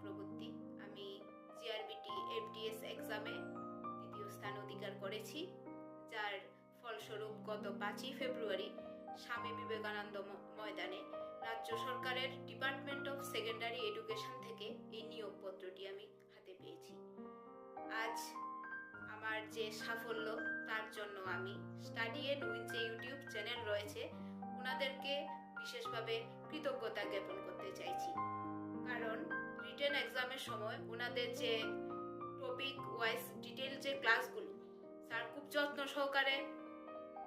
চক্রবর্তী। আমি জিআরবিটি এফডিএস এক্সামে দ্বিতীয় স্থান অধিকার করেছি, যার ফলস্বরূপ গত 5ই ফেব্রুয়ারি স্বামী বিবেকানন্দ ময়দানে রাজ্য সরকারের ডিপার্টমেন্ট অফ সেকেন্ডারি এডুকেশন থেকে এই নিয়োগপত্রটি আমি হাতে পেয়েছি। আজ আমার যে সাফল্য, তার জন্য আমি স্টাডি এন্ড উইন যে ইউটিউব চ্যানেল রয়েছে ওনাদেরকে বিশেষভাবে কৃতজ্ঞতা জ্ঞাপন করতে চাইছি। কারণ রিটেন এক্সামের সময় ওনাদের যে টপিক ওয়াইজ ডিটেল যে ক্লাসগুলো, স্যার খুব যত্ন সহকারে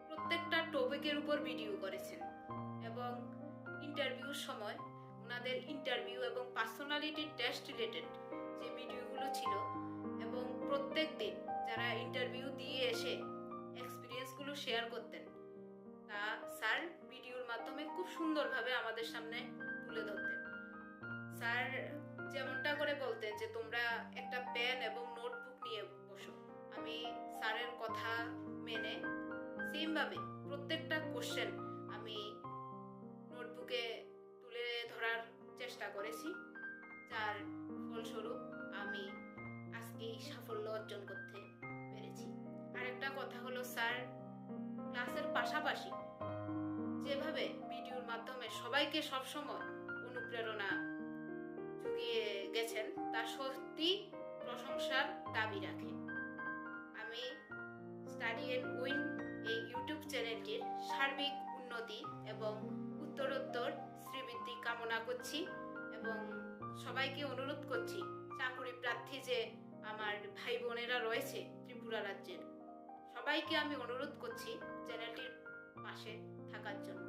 প্রত্যেকটা টপিকের উপর ভিডিও করেছেন, এবং ইন্টারভিউর সময় ওনাদের ইন্টারভিউ এবং পার্সোনালিটি টেস্ট রিলেটেড যে ভিডিওগুলো ছিল, এবং প্রত্যেক দিন যারা ইন্টারভিউ দিয়ে এসে এক্সপিরিয়েন্সগুলো শেয়ার করতেন, তা স্যার ভিডিওর মাধ্যমে খুব সুন্দরভাবে আমাদের সামনে তুলে ধরতেন। স্যার যেমনটা করে বলতেন যে তোমরা একটা পেন এবং নোটবুক নিয়ে বসো, আমি স্যারের কথা মেনে সেমভাবে প্রত্যেকটা কোশ্চেন আমি নোটবুকে তুলে ধরার চেষ্টা করেছি, যার ফলস্বরূপ আমি আজকে এই সাফল্য অর্জন করতে পেরেছি। আরেকটা কথা হলো, স্যার ক্লাসের পাশাপাশি যেভাবে ভিডিওর মাধ্যমে সবাইকে সবসময় অনুপ্রেরণা জুগিয়ে গেছেন, তা সত্যি প্রশংসার দাবি রাখে। আমি স্টাডি এন্ড উইন এই ইউটিউব চ্যানেলটির সার্বিক উন্নতি এবং উত্তরোত্তর শ্রীবৃদ্ধি কামনা করছি, এবং সবাইকে অনুরোধ করছি, চাকরি প্রার্থী যে আমার ভাই বোনেরা রয়েছে ত্রিপুরা রাজ্যের, সবাইকে আমি অনুরোধ করছি চ্যানেলটির পাশে থাকার জন্য।